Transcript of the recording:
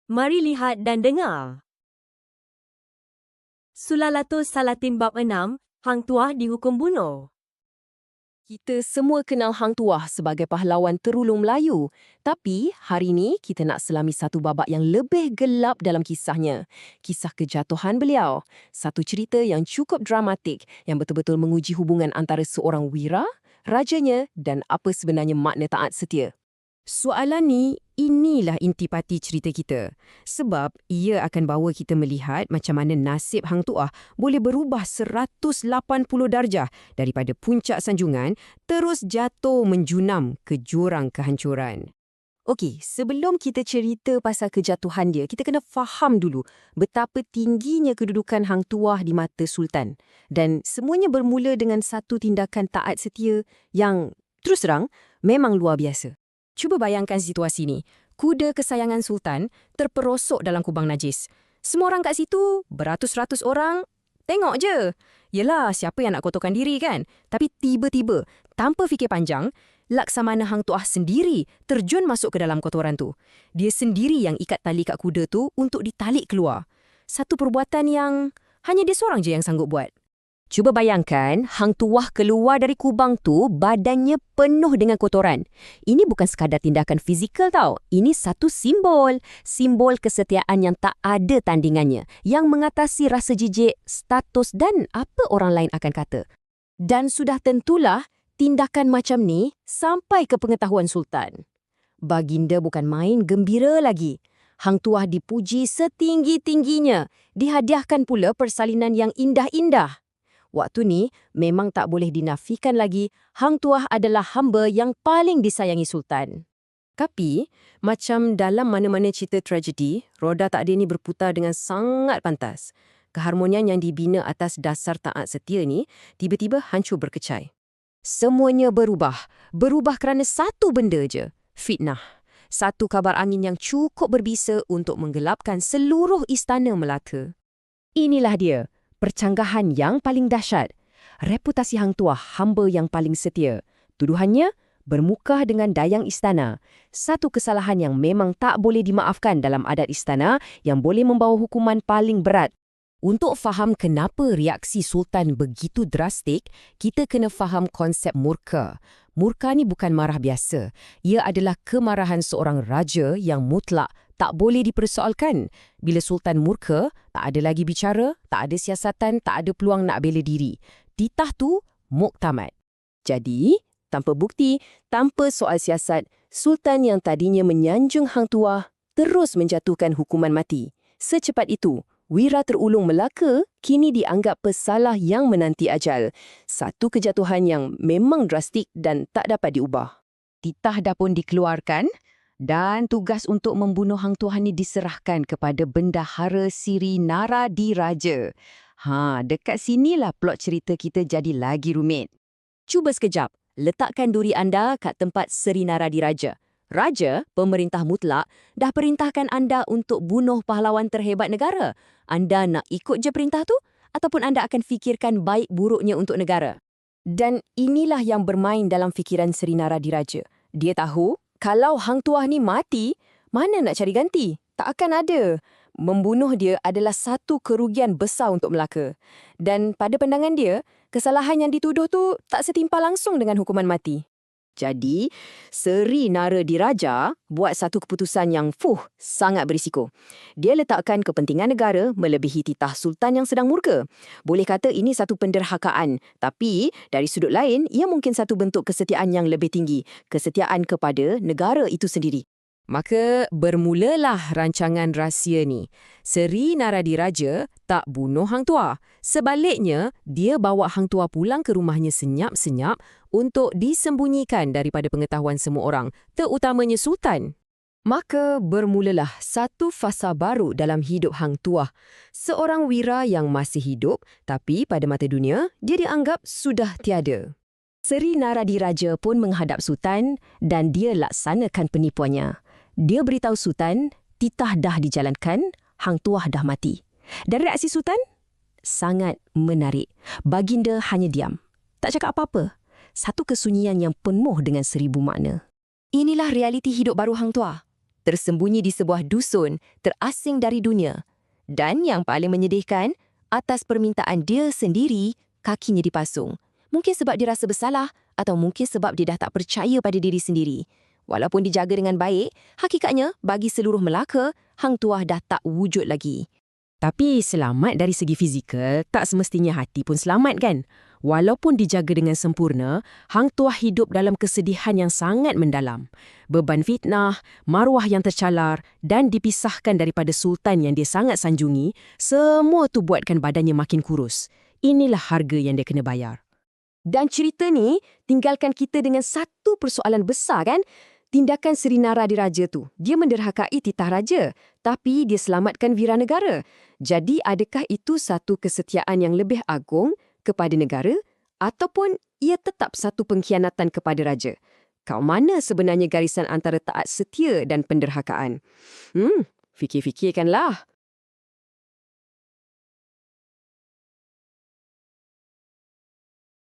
Mari lihat dan dengar. Sulalatus Salatin Bab 6, Hang Tuah dihukum bunuh. Kita semua kenal Hang Tuah sebagai pahlawan terulung Melayu. Tapi hari ini kita nak selami satu babak yang lebih gelap dalam kisahnya. Kisah kejatuhan beliau. Satu cerita yang cukup dramatik yang betul-betul menguji hubungan antara seorang wira, rajanya dan apa sebenarnya makna taat setia. Soalan ni, inilah intipati cerita kita. Sebab ia akan bawa kita melihat macam mana nasib Hang Tuah boleh berubah 180 darjah daripada puncak sanjungan terus jatuh menjunam ke jurang kehancuran. Okey, sebelum kita cerita pasal kejatuhan dia, kita kena faham dulu betapa tingginya kedudukan Hang Tuah di mata Sultan. Dan semuanya bermula dengan satu tindakan taat setia yang, terus terang, memang luar biasa. Cuba bayangkan situasi ni. Kuda kesayangan Sultan terperosok dalam kubang najis. Semua orang kat situ, beratus-ratus orang, tengok je. Yelah, siapa yang nak kotorkan diri kan? Tapi tiba-tiba, tanpa fikir panjang, Laksamana Hang Tuah sendiri terjun masuk ke dalam kotoran tu. Dia sendiri yang ikat tali kat kuda tu untuk ditarik keluar. Satu perbuatan yang hanya dia seorang je yang sanggup buat. Cuba bayangkan, Hang Tuah keluar dari kubang tu, badannya penuh dengan kotoran. Ini bukan sekadar tindakan fizikal tau. Ini satu simbol. Simbol kesetiaan yang tak ada tandingannya. Yang mengatasi rasa jijik, status dan apa orang lain akan kata. Dan sudah tentulah, tindakan macam ni sampai ke pengetahuan Sultan. Baginda bukan main gembira lagi. Hang Tuah dipuji setinggi-tingginya. Dihadiahkan pula persalinan yang indah-indah. Waktu ni, memang tak boleh dinafikan lagi, Hang Tuah adalah hamba yang paling disayangi Sultan. Tapi, macam dalam mana-mana cerita tragedi, roda takdir ni berputar dengan sangat pantas. Keharmonian yang dibina atas dasar taat setia ni, tiba-tiba hancur berkecai. Semuanya berubah. Berubah kerana satu benda je, fitnah. Satu kabar angin yang cukup berbisa untuk menggelapkan seluruh istana Melaka. Inilah dia. Percanggahan yang paling dahsyat. Reputasi Hang Tuah, hamba yang paling setia. Tuduhannya bermuka dengan dayang istana. Satu kesalahan yang memang tak boleh dimaafkan dalam adat istana yang boleh membawa hukuman paling berat. Untuk faham kenapa reaksi Sultan begitu drastik, kita kena faham konsep murka. Murka ni bukan marah biasa. Ia adalah kemarahan seorang raja yang mutlak, tak boleh dipersoalkan. Bila Sultan murka, tak ada lagi bicara, tak ada siasatan, tak ada peluang nak bela diri. Titah tu, muktamad. Jadi, tanpa bukti, tanpa soal siasat, Sultan yang tadinya menyanjung Hang Tuah terus menjatuhkan hukuman mati. Secepat itu, wira terulung Melaka kini dianggap pesalah yang menanti ajal. Satu kejatuhan yang memang drastik dan tak dapat diubah. Titah dah pun dikeluarkan dan tugas untuk membunuh Hang Tuah ni diserahkan kepada Bendahara Siri Naradiraja. Dekat sinilah plot cerita kita jadi lagi rumit. Cuba sekejap, letakkan duri anda kat tempat Seri Naradiraja. Raja, pemerintah mutlak, dah perintahkan anda untuk bunuh pahlawan terhebat negara. Anda nak ikut je perintah tu? Ataupun anda akan fikirkan baik buruknya untuk negara? Dan inilah yang bermain dalam fikiran Seri Naradiraja. Dia tahu, kalau Hang Tuah ni mati, mana nak cari ganti? Tak akan ada. Membunuh dia adalah satu kerugian besar untuk Melaka. Dan pada pandangan dia, kesalahan yang dituduh tu tak setimpal langsung dengan hukuman mati. Jadi, Seri Naradiraja buat satu keputusan yang sangat berisiko. Dia letakkan kepentingan negara melebihi titah Sultan yang sedang murka. Boleh kata ini satu penderhakaan, tapi dari sudut lain, ia mungkin satu bentuk kesetiaan yang lebih tinggi, kesetiaan kepada negara itu sendiri. Maka bermulalah rancangan rahsia ni. Seri Naradiraja tak bunuh Hang Tuah. Sebaliknya, dia bawa Hang Tuah pulang ke rumahnya senyap-senyap untuk disembunyikan daripada pengetahuan semua orang, terutamanya Sultan. Maka bermulalah satu fasa baru dalam hidup Hang Tuah. Seorang wira yang masih hidup, tapi pada mata dunia, dia dianggap sudah tiada. Seri Naradiraja pun menghadap Sultan dan dia laksanakan penipuannya. Dia beritahu Sultan, titah dah dijalankan, Hang Tuah dah mati. Dan reaksi Sultan? Sangat menarik. Baginda hanya diam. Tak cakap apa-apa. Satu kesunyian yang penuh dengan seribu makna. Inilah realiti hidup baru Hang Tuah. tersembunyi di sebuah dusun, terasing dari dunia. Dan yang paling menyedihkan, atas permintaan dia sendiri, kakinya dipasung. Mungkin sebab dia rasa bersalah atau mungkin sebab dia dah tak percaya pada diri sendiri. Walaupun dijaga dengan baik, hakikatnya bagi seluruh Melaka, Hang Tuah dah tak wujud lagi. Tapi selamat dari segi fizikal, tak semestinya hati pun selamat kan? Walaupun dijaga dengan sempurna, Hang Tuah hidup dalam kesedihan yang sangat mendalam. Beban fitnah, maruah yang tercalar dan dipisahkan daripada sultan yang dia sangat sanjungi, semua tu buatkan badannya makin kurus. Inilah harga yang dia kena bayar. Dan cerita ni tinggalkan kita dengan satu persoalan besar kan? Tindakan Seri Naradiraja tu, dia menderhakai titah raja, tapi dia selamatkan Viranegara. Jadi adakah itu satu kesetiaan yang lebih agung kepada negara ataupun ia tetap satu pengkhianatan kepada raja? Kat mana sebenarnya garisan antara taat setia dan penderhakaan? Fikir-fikirkanlah.